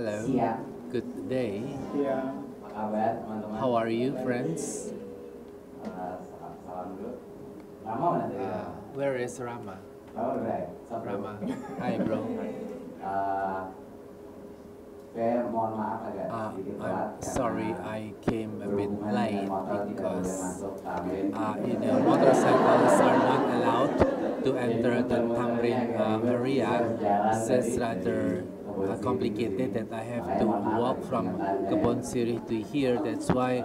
Hello, good day. Iya. How are you, friends? Where is Rama? Rama, hi, bro. I'm sorry I came a bit late because, motorcycles are not allowed to enter the Tamrin area. So it's rather complicated that I have to walk from Kebon Sirih to here. That's why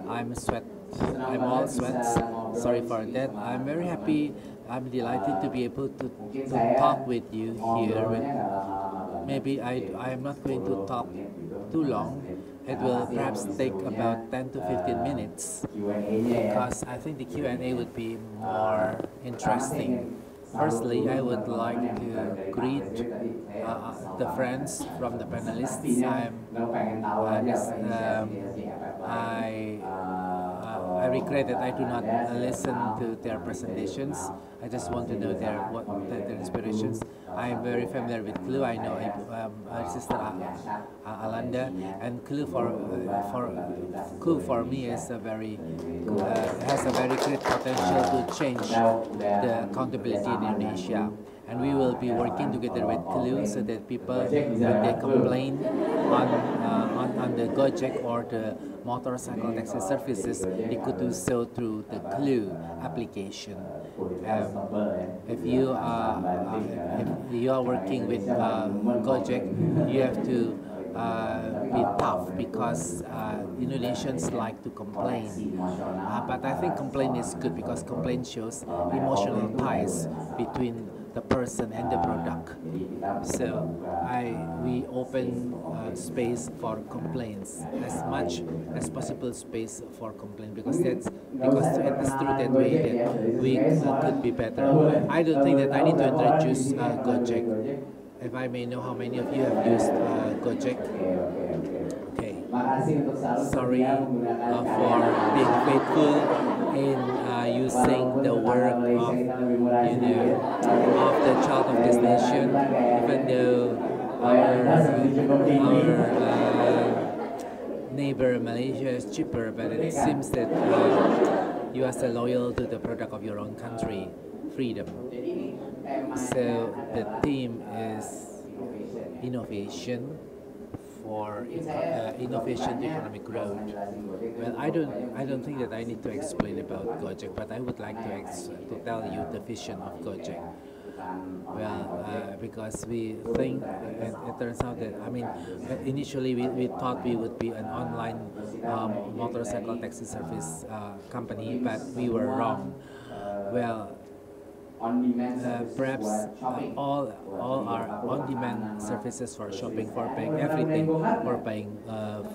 I'm sweat. I'm all sweats. Sorry for that. I'm very happy. I'm delighted to be able to talk with you here. Maybe I am not going to talk too long. It will perhaps take about 10 to 15 minutes because I think the Q&A would be more interesting. Firstly, I would like to greet the friends from the panelists. I regret that I do not listen to their presentations. I just want to know their inspirations. I am very familiar with Clue. I know Sister Alanda, and Clue for me is has a very great potential to change the accountability in Indonesia. And we will be working together with Clue so that people, when they complain on the Gojek or the motorcycle taxi services, they could do so through the Clue application. If you are working with Gojek, you have to be tough because Indonesians like to complain. But I think complaint is good because complaint shows emotional ties between the person and the product. So we open space for complaints, as much as possible space for complaint, because it is through that way that we could be better. I don't think that I need to introduce Gojek. If I may know how many of you have used Gojek. Okay. Sorry for being faithful in using the work of the child of this nation, even though our neighbor Malaysia is cheaper, but it seems that you are so loyal to the product of your own country, freedom. So the theme is innovation for innovation to economic growth. Well, I don't think that I need to explain about Gojek, but I would like to tell you the vision of Gojek. Well, because we think, and it turns out that, initially we thought we would be an online motorcycle taxi service company, but we were wrong. Well, perhaps all our on-demand services for shopping, for buying everything, for buying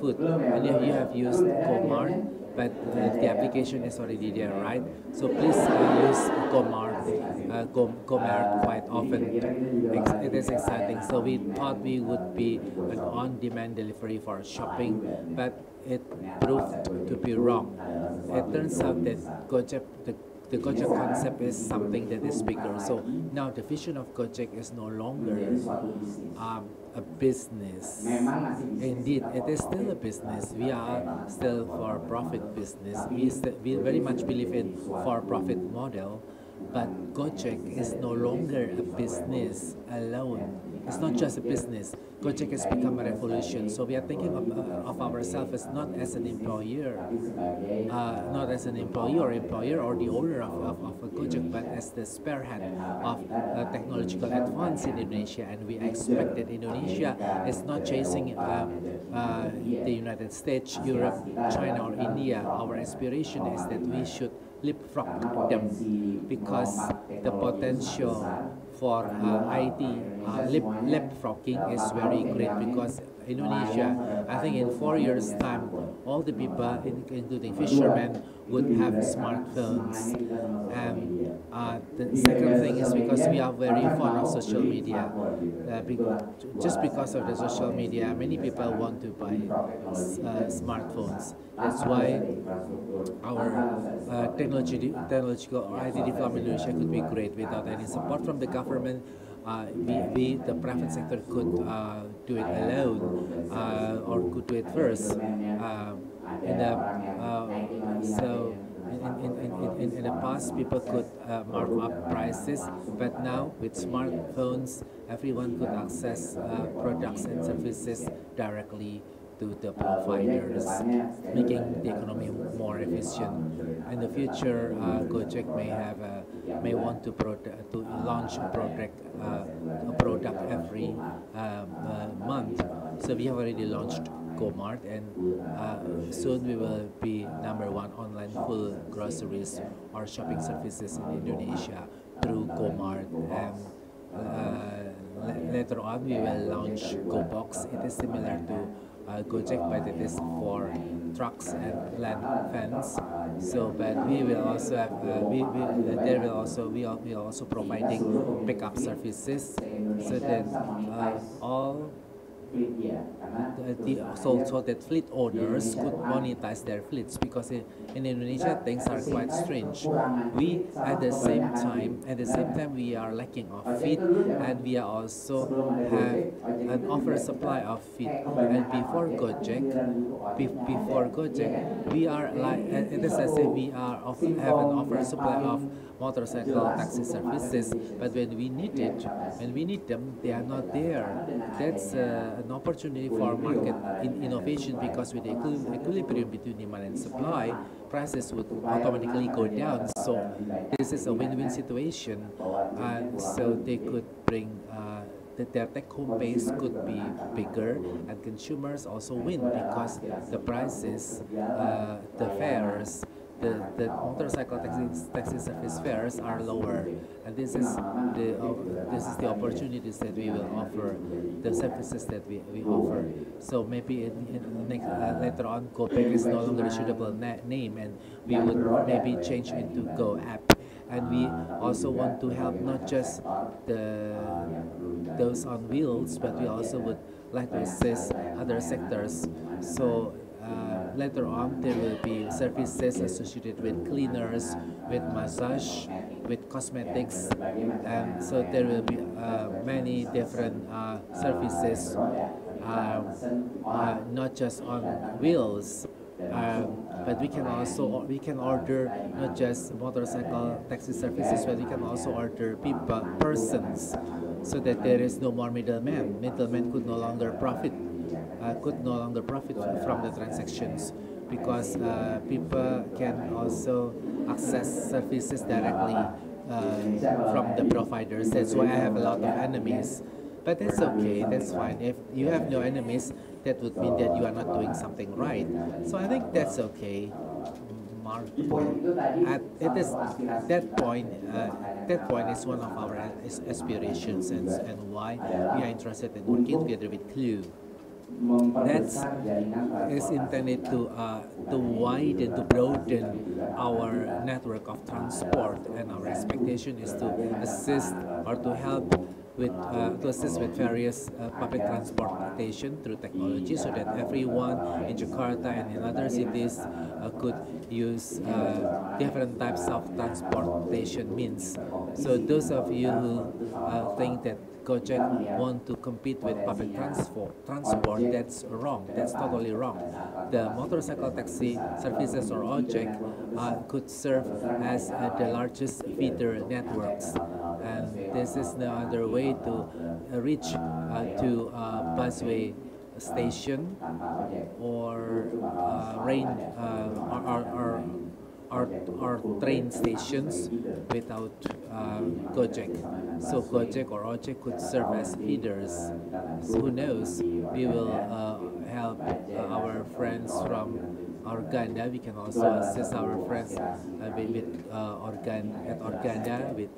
food. And you have used Comart, but the application is already there, right? So please use Comart quite often. It is exciting. So we thought we would be an on-demand delivery for shopping, but it proved to be wrong. It turns out that the Gojek concept is something that is bigger. So now the vision of Gojek is no longer a business. Indeed, it is still a business. We are still for-profit business. We very much believe in for-profit model, but Gojek is no longer a business alone. It's not just a business. Gojek has become a revolution. So we are thinking of ourselves as not as an employer, or employer or the owner of a Gojek, but as the spearhead of technological advance in Indonesia. And we expect that Indonesia is not chasing the United States, Europe, China, or India. Our aspiration is that we should leapfrog them, because the potential for IT leapfrogging is very great, because Indonesia, I think in 4 years' time, all the people, including fishermen, would have smartphones. And the second thing is because we are very fond of social media. Just because of the social media, many people want to buy smartphones. That's why our technological IT development in Indonesia could be great without any support from the government. The private sector could do it alone or could do it first. In the so in the past, people could mark up prices, but now with smartphones, everyone could access products and services directly to the providers, making the economy more efficient. In the future, Gojek may want to launch a product every month. So we have already launched GoMart, and soon we will be number one online full groceries or shopping services in Indonesia through GoMart. And later on, we will launch GoBox. It is similar to Gojek, but it is for trucks and land vans. So, but we will also have there will also we are also providing pickup services, so that all so that fleet owners could monetize their fleets, because in Indonesia things are quite strange. We at the same time we are lacking of feed, and we are also have an oversupply of feed. And before Gojek, we are like it is as if we are have an oversupply of motorcycle taxi services, but when we need them, they are not there. That's an opportunity for market innovation, because with the equilibrium between demand and supply, prices would automatically go down. So this is a win-win situation, and so they could bring that their take-home base could be bigger, and consumers also win because the prices, the fares, the motorcycle taxi service fares are lower, and this is the opportunities that we will offer, the services that we offer. So maybe later on, GoPay is no longer a suitable name, and we would maybe change into Go app. And we also want to help not just those on wheels, but we also would like to assist other sectors. So later on, there will be services associated with cleaners, with massage, with cosmetics, and so there will be many different services, not just on wheels. But we can order not just motorcycle taxi services, but we can also order persons, so that there is no more middleman. Middlemen could no longer profit from the transactions, because people can also access services directly from the providers. That's why I have a lot of enemies. But that's okay, that's fine. If you have no enemies, that would mean that you are not doing something right. So I think that's okay. It is that point. That point is one of our aspirations, and why we are interested in working together with Clue. That is intended to widen, to broaden our network of transport, and our expectation is to assist or to help with to assist with various public transportation through technology, so that everyone in Jakarta and in other cities could use different types of transportation means. So those of you who think that Gojek want to compete with public transport, that's wrong. That's totally wrong. The motorcycle taxi services, or Gojek, could serve as the largest feeder networks, and this is no other way to reach to busway station or or train stations without Gojek. So Gojek or Ojek could serve as feeders. So who knows? We will help our friends from Organda. We can also assist our friends with Organda with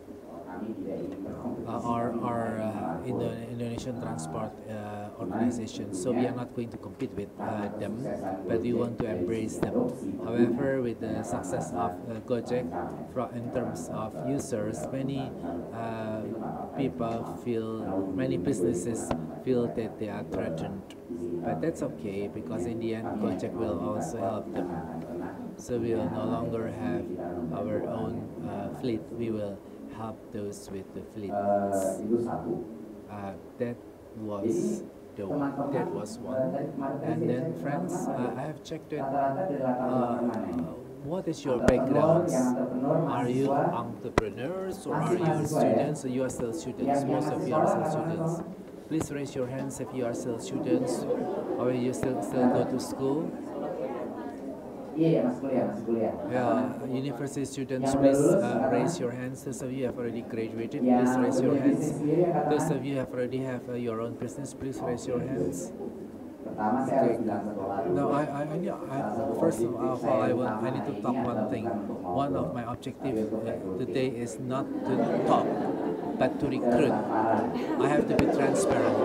Indonesian transport organizations. So we are not going to compete with them, but we want to embrace them. However, with the success of Gojek, in terms of users, many businesses feel that they are threatened. But that's okay, because in the end, Gojek will also help them. So we will no longer have our own fleet. We will help those with the fleets. That was the window. That was one. And then, friends, I have checked it. What is your backgrounds? Are you entrepreneurs or are you students? You are still students. Most of you are still students. Please raise your hands if you are still students or you still go to school. Yeah, university students, please raise your hands. Those of you have already graduated, please raise your hands. Those of you have already have your own business, please raise your hands. Okay. Now, first of all, I need to talk one thing. One of my objectives today is not to talk, but to recruit. I have to be transparent.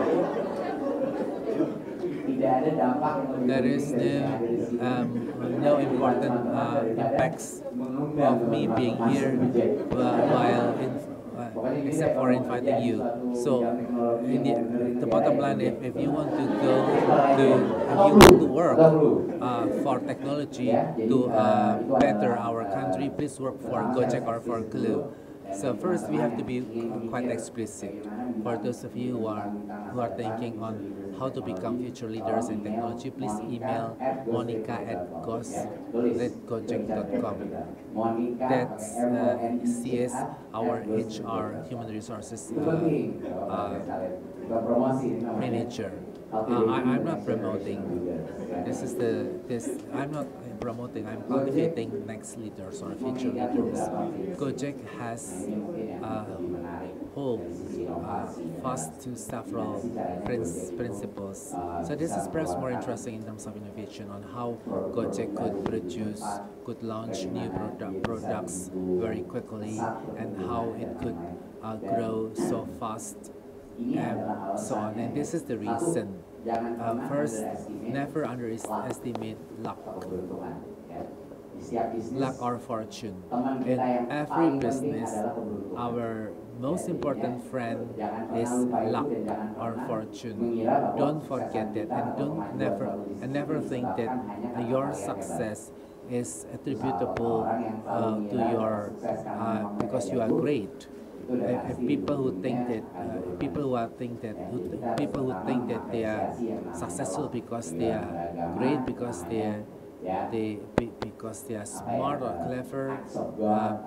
There is no important impacts of me being here except for inviting you. So, the bottom line, if you want to work for technology to better our country, please work for Gojek or for Clue. So first, we have to be quite explicit. For those of you who are thinking on how to become future leaders in technology, please email monica@gojek.com. That's she is our HR human resources manager. I'm not promoting. I'm not promoting. I'm cultivating next leaders or future leaders. Gojek has fast to several principles. So this is perhaps more interesting in terms of innovation on how Gojek could launch new products very quickly, and how it could grow so fast, and so on. And this is the reason. First, never underestimate luck or fortune. In every business, our most important friend is luck or fortune. Don't forget that, and never think that your success is attributable to your because you are great. People who think that they are successful because they are great, because they are smart or clever,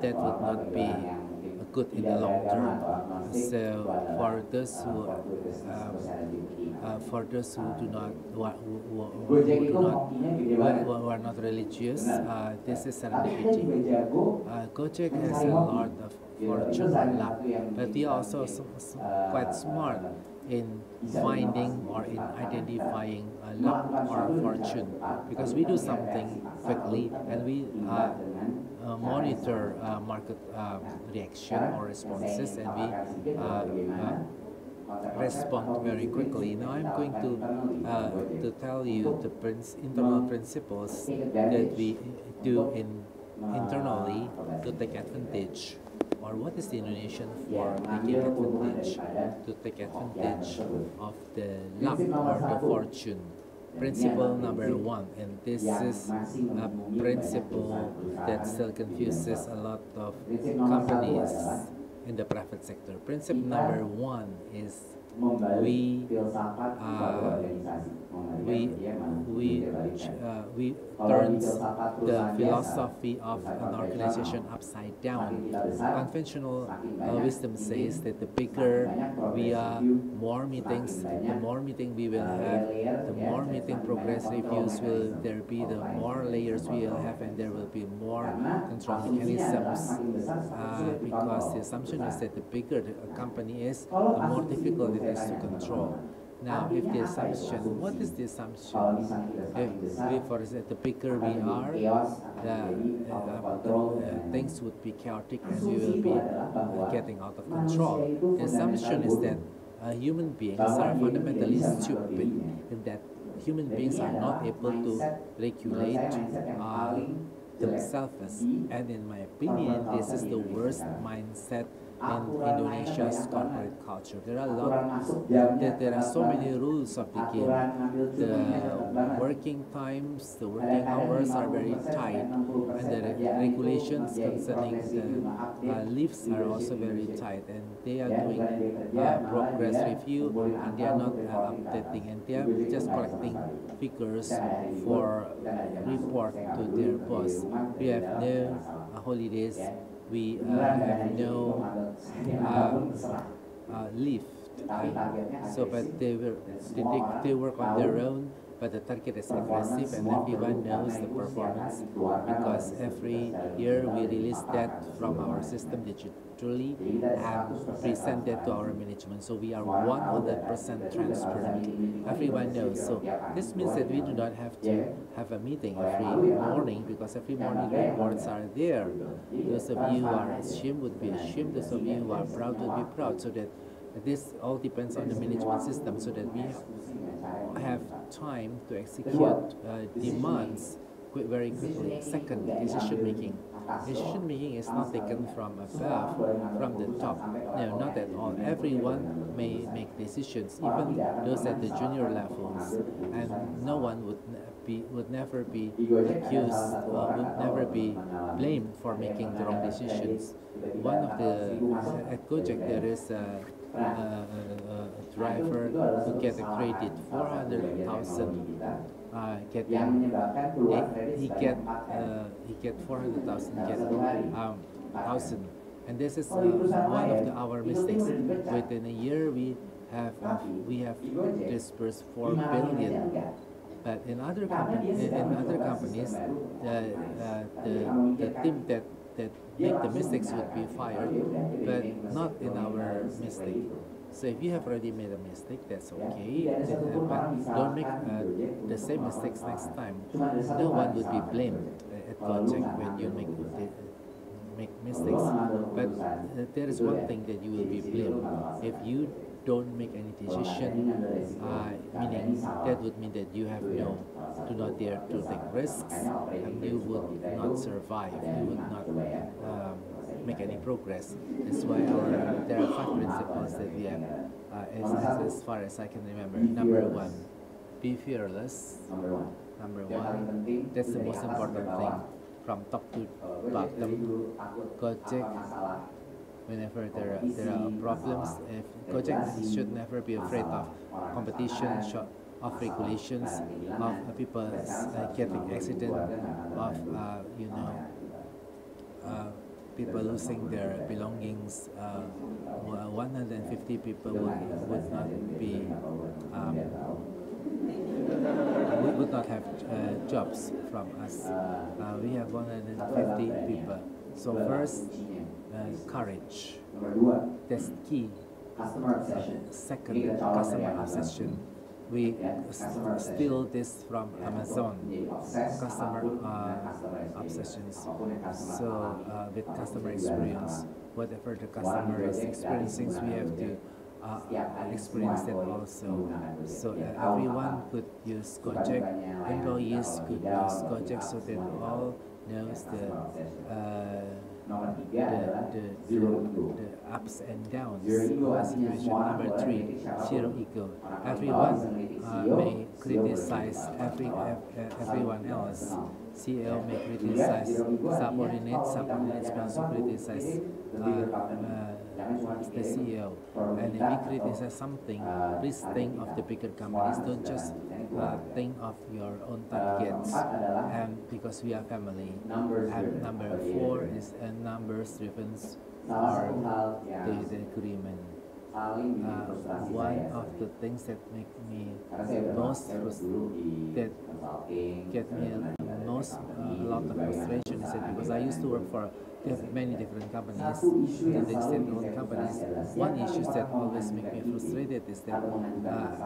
that would not be good in the long term. So for those who are not religious, this is serendipity. Gojek has a lot of fortune or luck, but we are also quite smart in finding or in identifying luck or fortune, because we do something quickly and we monitor market reaction or responses, and we respond very quickly. Now I'm going to tell you the internal principles that we do internally to take advantage, or what is the Indonesian for taking advantage, to take advantage of the luck or the fortune. Principle number one, and this is a principle that still confuses a lot of companies in the private sector. Principle number one is we turns the philosophy of an organization upside down. Conventional wisdom says that the bigger we are, more meetings, the more meeting we will have, the more meeting progress reviews will there be, the more layers we will have, and there will be more control mechanisms, because the assumption is that the bigger the company is, the more difficult it is to control. Now, if the assumption, what is the assumption? If for example, the bigger we are, things would be chaotic and we will be getting out of control. The assumption is that human beings are fundamentally stupid, in that human beings are not able to regulate themselves. And in my opinion, this is the worst mindset in Indonesia's corporate culture. There are so many rules of the game. working times, the working hours are very tight, and the regulations concerning the leaves are also very tight, and they are doing progress review, and they are not updating, and they are just collecting figures for report to their boss. We have no holidays, we have no leave. So, but they work on their own, but the target is aggressive, and everyone knows the performance because every year we release that from our system digitally and present that to our management. So we are 100% transparent. Everyone knows. So this means that we do not have to have a meeting every morning because every morning reports are there. Those of you who are ashamed would be ashamed. Those of you who are proud would be proud. So that this all depends on the management system, so that we have time to execute demands very quickly. Second, decision making. Decision making is not taken from above, from the top. No, not at all. Everyone may make decisions, even those at the junior levels, and no one would never be accused or would never be blamed for making the wrong decisions. One of the at Gojek there is a driver who get a credit 400,000 he get 400,000 thousand, and this is one of our mistakes. Within a year we have dispersed 4 billion. But in other companies, the team that make the mistakes would be fired, but not in our mistake. So if you have already made a mistake, that's okay. But don't make the same mistakes next time. No one would be blamed at Gojek when you make mistakes. But there is one thing that you will be blamed. If you don't make any decision, meaning that would mean that you have do not dare to take risks, and you would not survive. You would not make any progress. That's why there are 5 principles that we have, as far as I can remember. Number 1, be fearless. Number 1, that's the most important thing. From top to bottom, Gojek, whenever there are problems, if Gojek should never be afraid of competition, of regulations, of people getting accident, of people losing their belongings. 150 people would not have jobs from us. We have 150 people. So first, courage. That's key. Second, customer obsession. We steal this from Amazon, customer obsessions. So with customer experience, whatever the customer is experiencing, we have to experience that also. So everyone could use Gojek, employees could use Gojek, so that all knows the ups and downs of the situation. Number 3, zero ego. Everyone may criticize everyone else. CEO may criticize subordinates may also criticize the CEO. And if we criticize something, please think of the bigger companies. Don't just think of your own targets. And because we are family. And number 4 is numbers driven or the agreement. One of the things that make me most that get me a lot of frustration is that because I used to work for many different companies, including state-owned companies. One issue that always make me frustrated is that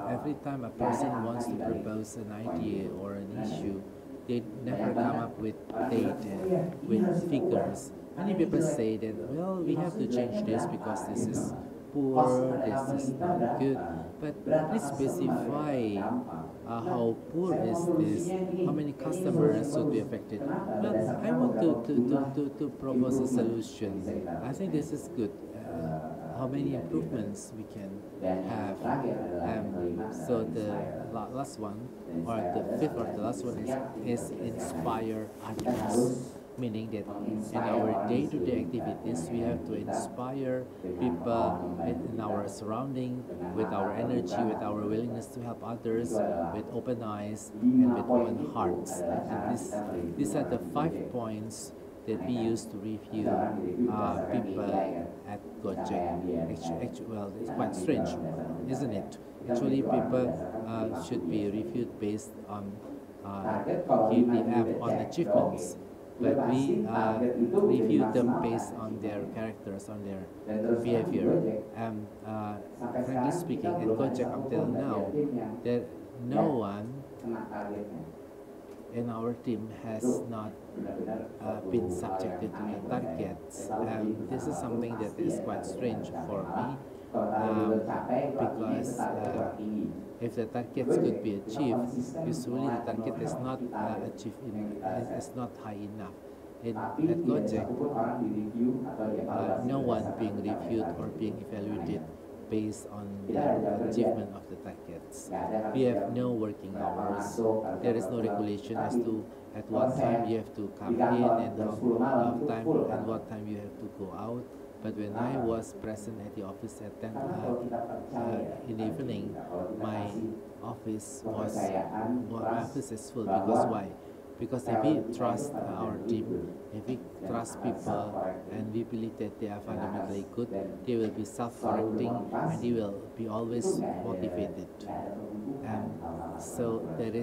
every time a person wants to propose an idea or an issue, they never come up with data, with figures. Many people say that, well, we have to change this because this is poor, this is not good. But please specify how poor is this, how many customers should be affected. Well, I want to propose a solution. I think this is good. how many improvements we can have. So the last one, or the fifth or the last one is inspire others. Meaning that in our day-to-day activities, we have to inspire people in our surrounding with our energy, with our willingness to help others, with open eyes and with open hearts. And these are the 5 points that we use to review people at Gojek. Well, it's quite strange, isn't it? Actually, people should be reviewed based on KTM, on achievements, but we review them based on their characters, on their behavior. And frankly speaking, at Gojek until now, there no one in our team has not been subjected to the targets. This is something that is quite strange for me, because if the targets could be achieved, usually the target is not achieved, is not high enough. At Gojek, no one being reviewed or being evaluated based on the achievement of the targets. We have no working hours. There is no regulation as to at what time you have to come in and how time and what time you have to go out. But when I was present at the office at 10 in the evening, my office is full. Because why? Because if we trust our team, if we trust people, and we believe that they are fundamentally good, they will be self-correcting and they will be always motivated. And so if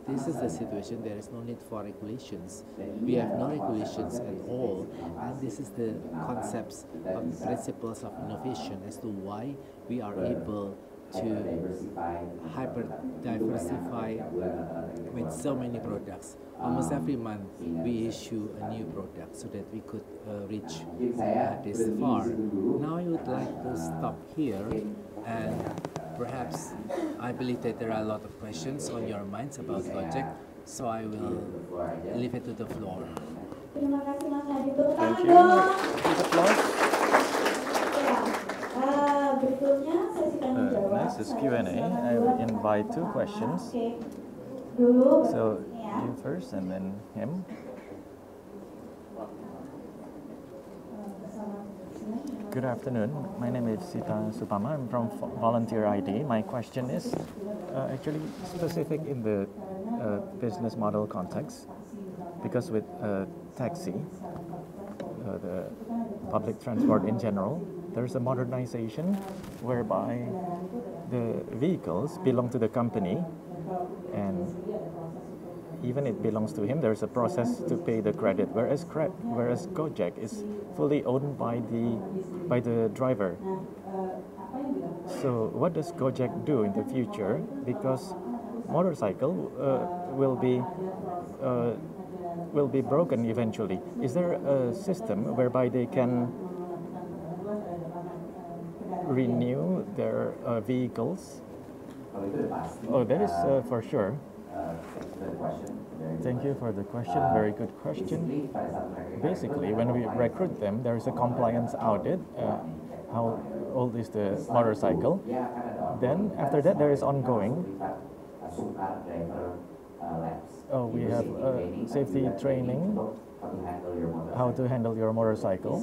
this is the situation, there is no need for regulations. We have no regulations at all, and this is the concepts of the principles of innovation as to why we are able to diversify with so many products. Almost every month we issue a new product so that we could reach this far. Now I would like to stop here, and perhaps I believe that there are a lot of questions on your minds about Gojek, so I will leave it to the floor. Terima kasih Mas Nadiem. Tepuk Thank tangan you. dong. Please applause. Berikutnya sesi tanya jawab. Next is Q&A. I will invite 2 questions. Oke. Dulu. So you first and then him. Good afternoon. My name is Sita Supama. I'm from Volunteer ID. My question is actually specific in the business model context, because with taxi, the public transport in general, there's a modernization whereby the vehicles belong to the company, and even it belongs to him, there's a process to pay the credit, whereas Gojek is fully owned by the driver. So what does Gojek do in the future? Because motorcycle will be broken eventually. Is there a system whereby they can renew their vehicles? Oh, that is for sure. Thank you for the question. Very good question. Basically, when we recruit them, there is a compliance audit. How old is the motorcycle? Then after that, there is ongoing. We have safety training, how to handle your motorcycle.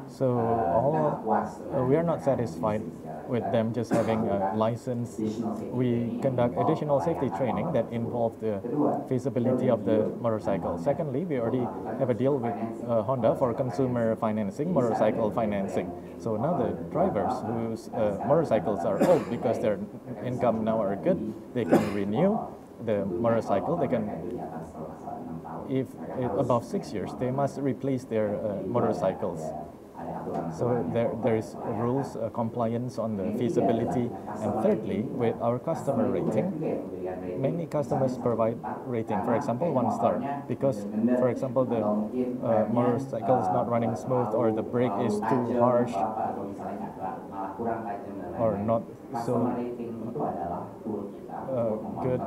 So we are not satisfied with them just having a license. We conduct additional safety training that involve the feasibility of the motorcycle. Secondly, we already have a deal with Honda for consumer financing, motorcycle financing. So now the drivers whose motorcycles are old because their income now are good, they can renew the motorcycle. They can, if above 6 years, they must replace their motorcycles. So there is rules, compliance on the feasibility. And thirdly, with our customer rating, many customers provide rating. For example, 1 star, because, for example, the motorcycle is not running smooth, or the brake is too harsh, or not so good.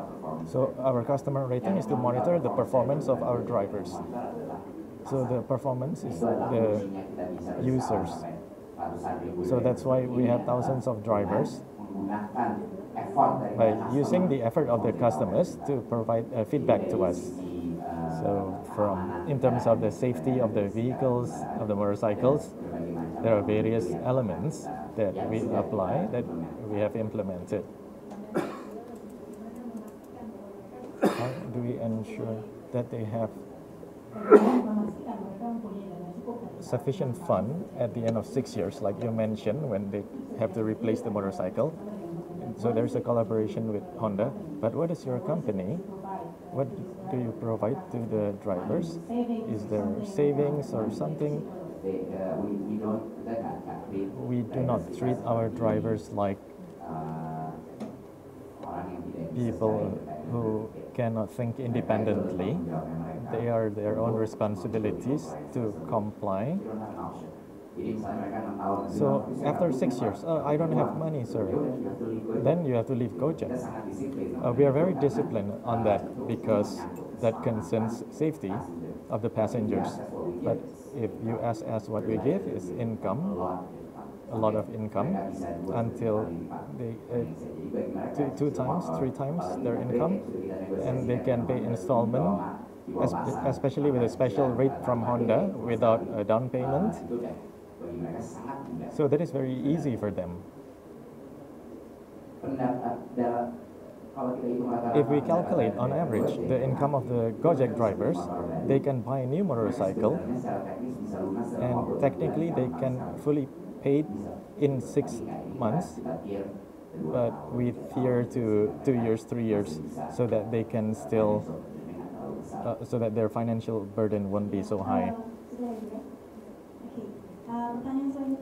So our customer rating is to monitor the performance of our drivers. So the performance is the users. So that's why we have thousands of drivers by using the effort of the customers to provide feedback to us. So from in terms of the safety of the vehicles, of the motorcycles, there are various elements that we apply, that we have implemented. How do we ensure that they have sufficient fund at the end of 6 years, like you mentioned, when they have to replace the motorcycle? So there's a collaboration with Honda. But what is your company? What do you provide to the drivers? Is there savings or something? We do not treat our drivers like people who cannot think independently. They are their own responsibilities to comply. So after 6 years, I don't have money, sir. Then you have to leave Gojek. We are very disciplined on that because that concerns safety of the passengers. But if you ask us what we give is income, a lot of income, until they two times, 3 times their income, and they can pay installment, especially with a special rate from Honda without a down payment. So that is very easy for them. If we calculate on average the income of the Gojek drivers, they can buy a new motorcycle, and technically they can fully pay in 6 months, but we adhere to 2 years, 3 years, so that they can still, so that their financial burden won't be so high.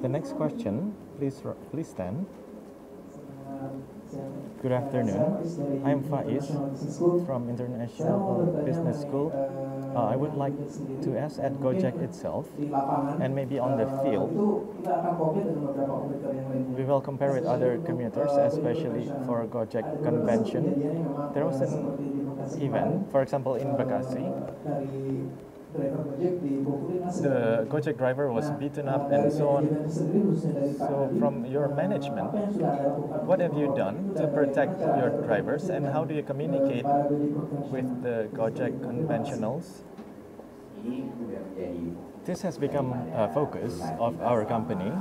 The next question, please stand. Good afternoon. I'm Faiz from International Business School. I would like to ask at Gojek itself, and maybe on the field, we will compare with other commuters, especially for Gojek convention. There was an event, for example, in Bekasi. The Gojek driver was beaten up and so on. So from your management, what have you done to protect your drivers, and how do you communicate with the Gojek conventionals? This has become a focus of our company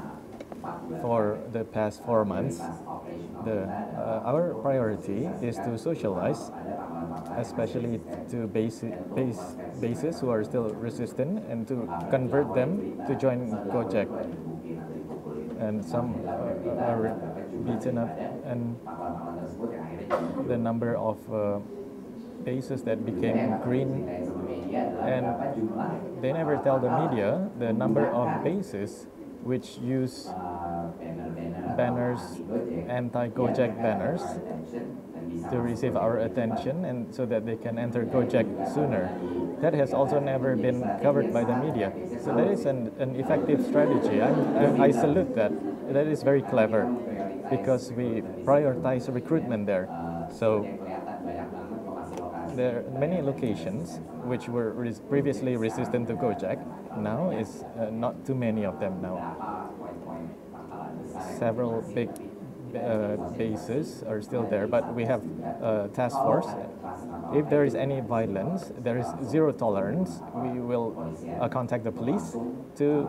for the past 4 months. Our priority is to socialize, especially to bases who are still resistant, and to convert them to join Gojek. And some are beaten up, and the number of bases that became green, and they never tell the media the number of bases which use banners, anti-Gojek banners, to receive our attention, and so that they can enter Gojek sooner. That has also never been covered by the media. So that is an effective strategy. I salute that. That is very clever, because we prioritize recruitment there. So there are many locations which were previously resistant to Gojek. Now is not too many of them now. Several big bases are still there, but we have a task force. If there is any violence, there is zero tolerance. We will contact the police to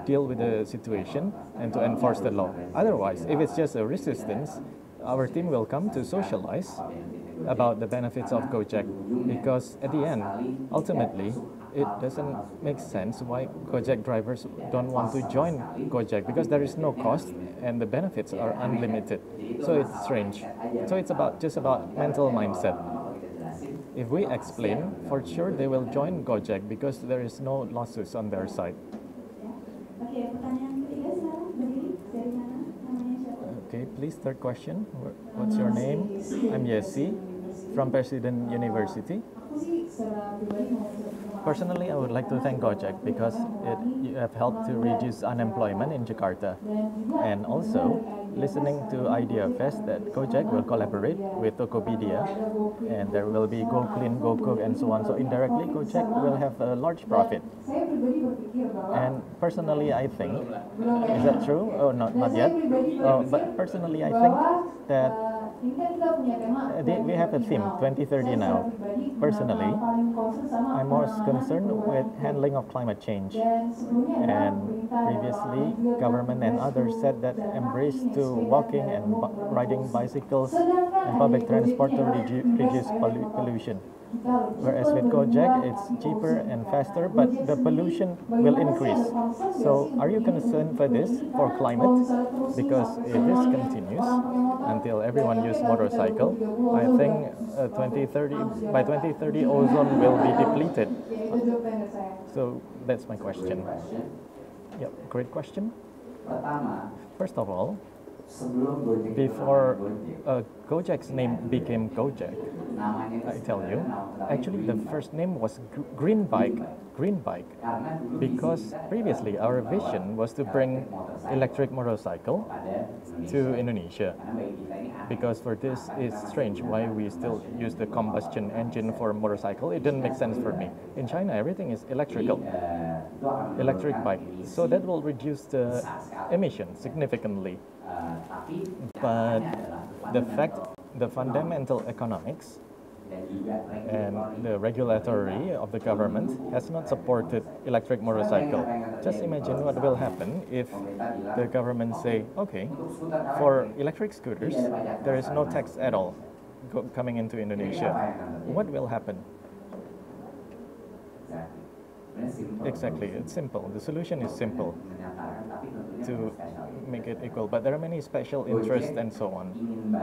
deal with the situation and to enforce the law. Otherwise, if it's just a resistance, our team will come to socialize about the benefits of Gojek, because at the end, ultimately, it doesn't make sense why Gojek drivers don't want to join Gojek, because there is no cost and the benefits are unlimited. So it's strange. So it's just about mental mindset. If we explain, for sure they will join Gojek, because there is no losses on their side. Okay, please, third question. What's your name? I'm Yesi from President University. Personally, I would like to thank Gojek because you have helped to reduce unemployment in Jakarta. And also, listening to Idea Fest that Gojek will collaborate with Tokopedia and there will be Go Clean, Go Cook and so on. So indirectly, Gojek will have a large profit. And personally, I think, is that true? Oh, not yet. But personally, I think that we have a theme, 2030 now. Personally, I'm most concerned with handling of climate change. And previously, government and others said that embrace to walking and riding bicycles and public transport to reduce pollution. Whereas with Gojek, it's cheaper and faster, but the pollution will increase. So are you concerned for this, for climate? Because if this continues until everyone uses motorcycle, I think by 2030, ozone will be depleted. So that's my question. Yep, great question. First of all, before Gojek's name became Gojek, I tell you, actually the first name was Green Bike, because previously our vision was to bring electric motorcycle to Indonesia. Because for this, it's strange why we still use the combustion engine for motorcycle. It didn't make sense for me. In China, everything is electric bike, so that will reduce the emission significantly. But the fundamental economics and the regulatory of the government has not supported electric motorcycle. Just imagine what will happen if the government say, okay, for electric scooters, there is no tax at all coming into Indonesia. What will happen? Exactly, it's simple. The solution is simple to make it equal, but there are many special interests and so on.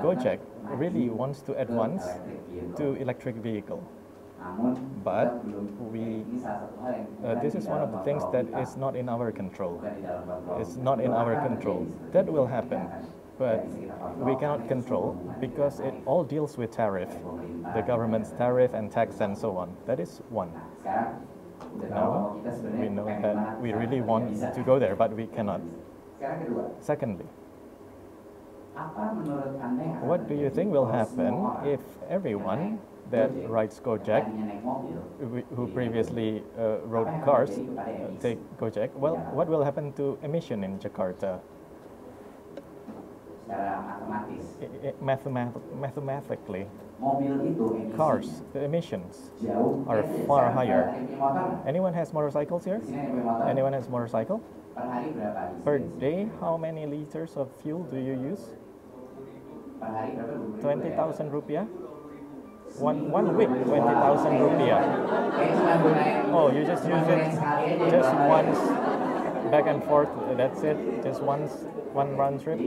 Gojek really wants to advance to electric vehicle, but this is one of the things that is not in our control. It's not in our control. That will happen, but we cannot control because it all deals with tariff, the government's tariff and tax and so on. That is one. Now, we know that we really want to go there, but we cannot. Secondly, what do you think will happen if everyone that rides Gojek, who previously rode cars, take Gojek? Well, what will happen to emission in Jakarta? Mathematically, cars, the emissions are far higher. Anyone has motorcycles here? Anyone has motorcycle? Per day, how many liters of fuel do you use? 20,000 rupiah? One week, 20,000 rupiah. Oh, you just use it just once, back and forth, that's it, just one round trip.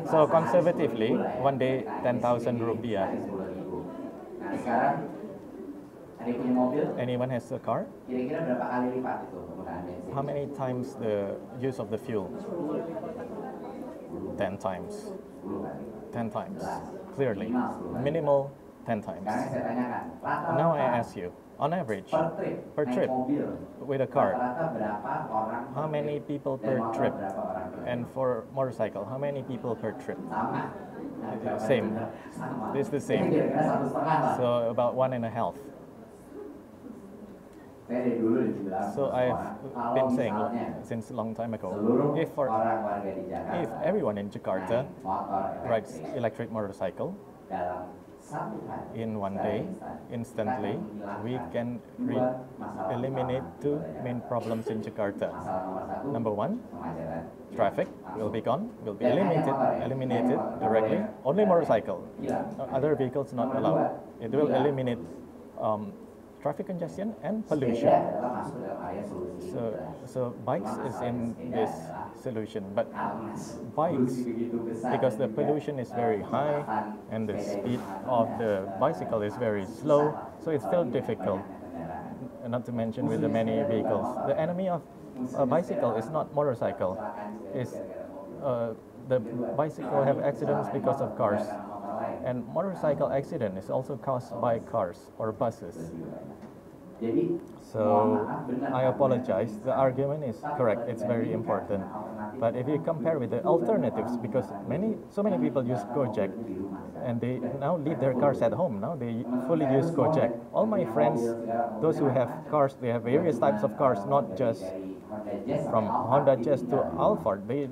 So conservatively, one day 10,000 rupiah. Anyone has a car? How many times the use of the fuel? 10 times. 10 times, clearly. Minimal 10 times. Now I ask you, on average, per trip with a car, how many people per trip? And for motorcycle, how many people per trip? Same. It's the same. So about 1.5. So I've been saying since a long time ago, if everyone in Jakarta rides electric motorcycle, in one day, instantly, we can eliminate two main problems in Jakarta. Number one, traffic will be gone, will be eliminated directly. Only motorcycle, other vehicles not allowed. It will eliminate traffic congestion and pollution. So bikes is in this solution, but bikes, because the pollution is very high and the speed of the bicycle is very slow, so it's still difficult. Not to mention with the many vehicles. The enemy of a bicycle is not motorcycle. It's the bicycle have accidents because of cars. And motorcycle accident is also caused by cars or buses. So I apologize. The argument is correct. It's very important. But if you compare with the alternatives, because so many people use Gojek, and they now leave their cars at home. Now they fully use Gojek. All my friends, those who have cars, they have various types of cars, not just from Honda Jazz to Alphard. They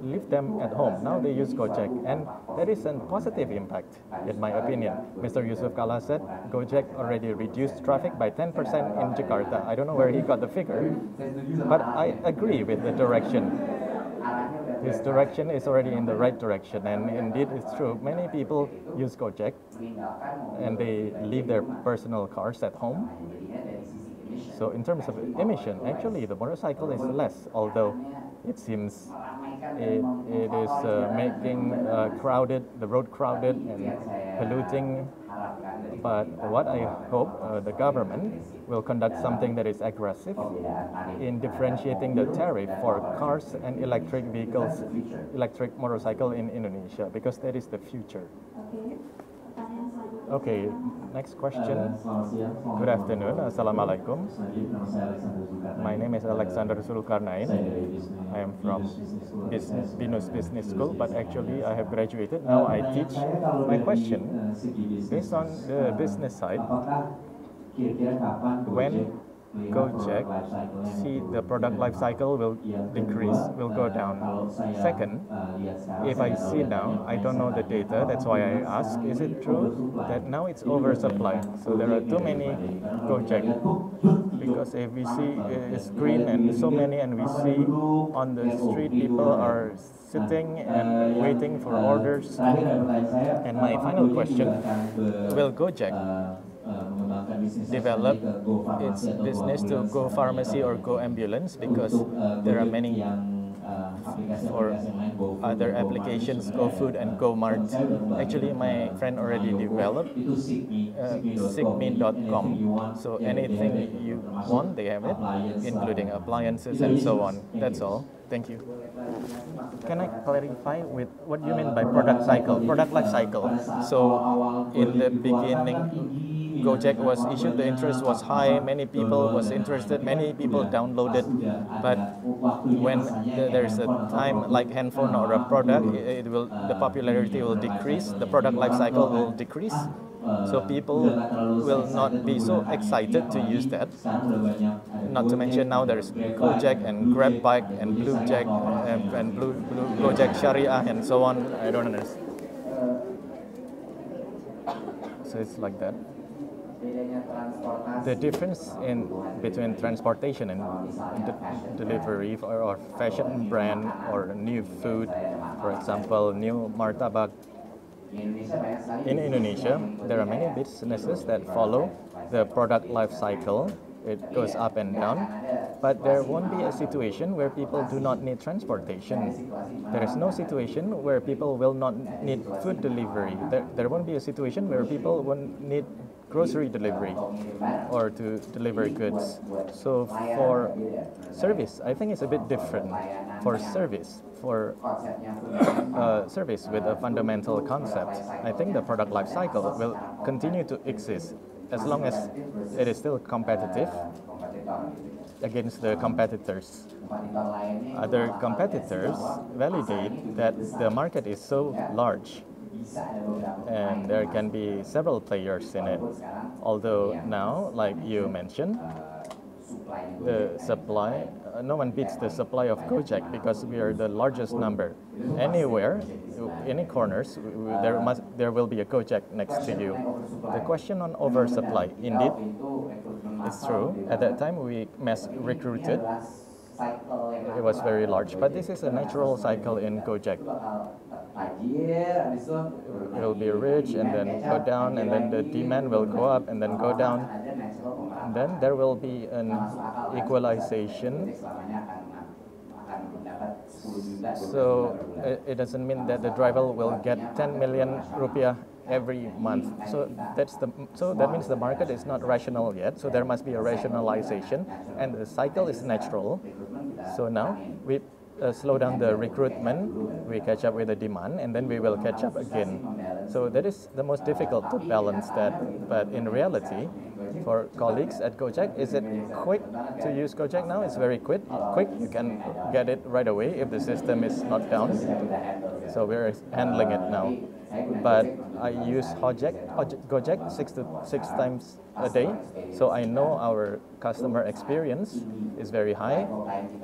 leave them at home. Now they use Gojek, and that is a positive impact, in my opinion. Mr. Yusuf Kala said Gojek already reduced traffic by 10% in Jakarta. I don't know where he got the figure, but I agree with the direction. His direction is already in the right direction, and indeed it's true. Many people use Gojek, and they leave their personal cars at home. So in terms of emission, actually the motorcycle is less, although it seems it is making the road crowded and polluting. But what I hope the government will conduct something that is aggressive in differentiating the tariff for cars and electric vehicles, electric motorcycle in Indonesia, because that is the future. Okay, next question. Good afternoon. Assalamualaikum. My name is Alexander Zulkarnain. I am from Binus Business School, but actually I have graduated. Now I teach. My question, based on the business side, when Gojek see the product life cycle will decrease, will go down. Second, if I see now, I don't know the data, that's why I ask, is it true that now it's oversupply? So there are too many Gojek, because if we see it's green and so many, and we see on the street people are sitting and waiting for orders. And my final question, will Gojek develop its business to go pharmacy or go ambulance, because there are many for other applications, Go Food and Go Mart. Actually, my friend already developed sigme.com. So anything you want, they have it, including appliances and so on. That's all. Thank you. Can I clarify with what you mean by product cycle, product life cycle? So in the beginning, Gojek was issued, the interest was high, many people was interested, many people downloaded, but when there's a time like handphone or a product, the popularity will decrease, the product life cycle will decrease, so people will not be so excited to use that. Not to mention now there's Gojek and Grab Bike and Blue Jack and Blue Gojek Syariah and so on. I don't understand. So it's like that. The difference between transportation and delivery or fashion brand or new food, for example, new martabak. In Indonesia, there are many businesses that follow the product life cycle. It goes up and down, but there won't be a situation where people do not need transportation. There is no situation where people will not need food delivery. There won't be a situation where people won't need grocery delivery or to deliver goods. So for service, I think it's a bit different. For service with a fundamental concept, I think the product life cycle will continue to exist as long as it is still competitive against the competitors. Other competitors validate that the market is so large and there can be several players in it. Although now, like you mentioned, the supply, no one beats the supply of Gojek because we are the largest number. Anywhere, any corners, there will be a Gojek next to you. The question on oversupply, indeed, it's true. At that time, we mass recruited. It was very large, but this is a natural cycle in Gojek. It will be rich and then go down, and then the demand will go up and then go down. And then there will be an equalization. So it doesn't mean that the driver will get 10 million rupiah every month. So that means the market is not rational yet. So there must be a rationalization, and the cycle is natural. So now we slow down the recruitment, we catch up with the demand, and then we will catch up again. So that is the most difficult to balance that. But in reality, for colleagues at Gojek, is it quick to use Gojek now? It's very quick. You can get it right away if the system is not down. So we're handling it now. But I use Gojek six times a day, so I know our customer experience is very high.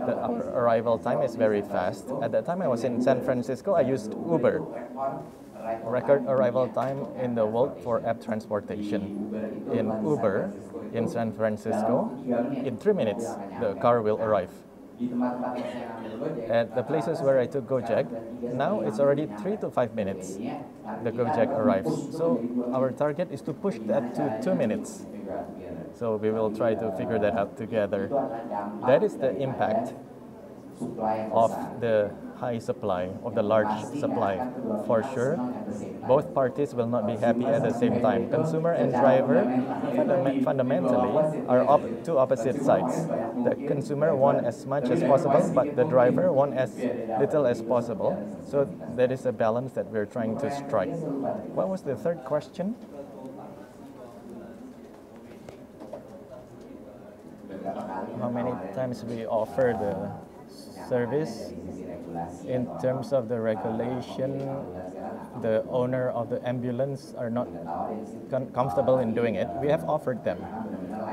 The arrival time is very fast. At that time I was in San Francisco, I used Uber. Record arrival time in the world for app transportation. In Uber, in San Francisco, in 3 minutes, the car will arrive. At the places where I took Gojek, now it's already 3 to 5 minutes. The Gojek arrives. So our target is to push that to 2 minutes. So we will try to figure that out together. That is the impact of the high supply, of the large supply. For sure, both parties will not be happy at the same time. Consumer and driver fundamentally are two opposite sides. The consumer want as much as possible, but the driver want as little as possible. So that is a balance that we're trying to strike. What was the third question? How many times we offer the service? In terms of the regulation, the owner of the ambulance are not comfortable in doing it. We have offered them,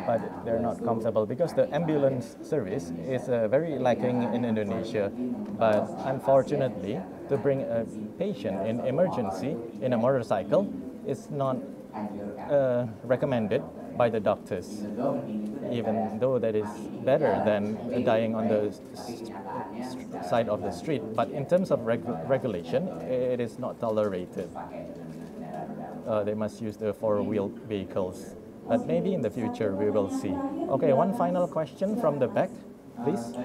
but they're not comfortable because the ambulance service is very lacking in Indonesia. But unfortunately, to bring a patient in emergency in a motorcycle is not recommended by the doctors, even though that is better than dying on the side of the street. But in terms of regulation, it is not tolerated. They must use the four-wheeled vehicles. But maybe in the future we will see. Okay, one final question from the back, please.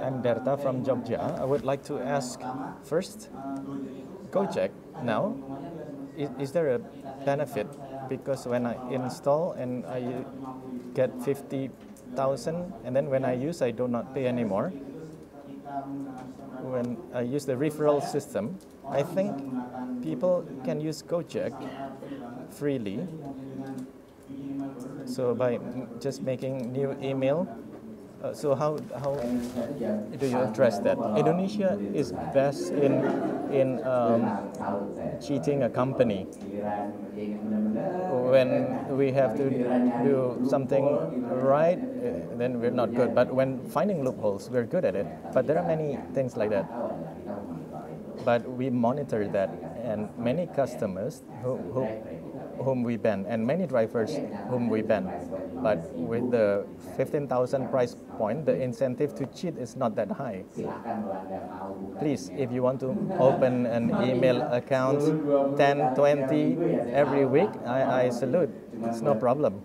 I'm Berta from Jogja. I would like to ask first, Gojek now, is there a benefit? Because when I install and I get 50,000, and then when I use, I do not pay anymore. When I use the referral system, I think people can use Gojek freely. So by just making new email, so how do you address that? Indonesia is best in cheating a company. When we have to do something right, then we're not good. But when finding loopholes, we're good at it. But there are many things like that. But we monitor that, and many customers whom we ban, and many drivers whom we ban. But with the 15,000 price point, the incentive to cheat is not that high. Please, if you want to open an email account 10, 20 every week, I salute. It's no problem.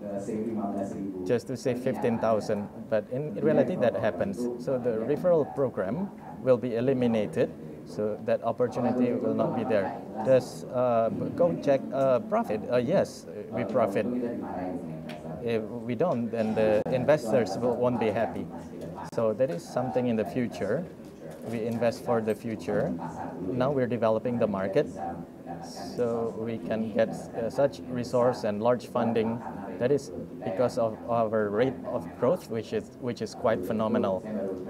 Just to save 15,000. But in reality, that happens. So the referral program will be eliminated. So that opportunity will not be there. Does Gojek profit? Yes, we profit. If we don't, then the investors won't be happy. So that is something in the future. We invest for the future. Now we're developing the market, so we can get such resource and large funding. That is because of our rate of growth, which is quite phenomenal.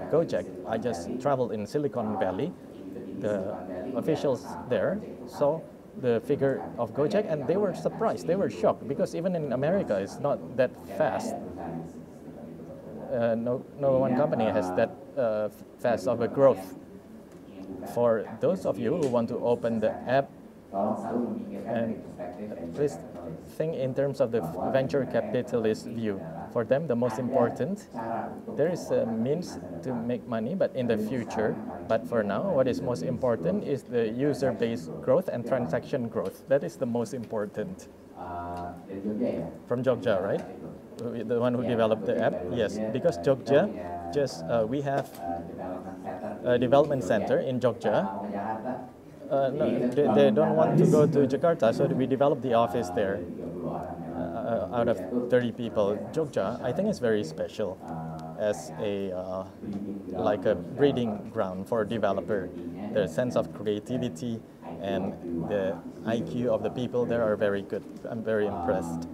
Gojek, I just traveled in Silicon Valley. The officials there saw the figure of Gojek and they were surprised, they were shocked, because even in America it's not that fast. No one company has that fast of a growth. For those of you who want to open the app, and please think in terms of the venture capitalist view. For them, the most important, there is a means to make money, but in the future. But for now, what is most important is the user base growth and transaction growth. That is the most important. From Jogja, right? The one who developed the app? Yes, because Jogja, we have a development center in Jogja. No, they don't want to go to Jakarta, so we developed the office there. Out of 30 people, Jogja, I think is very special as like a breeding ground for a developer. The sense of creativity and the IQ of the people there are very good. I'm very impressed.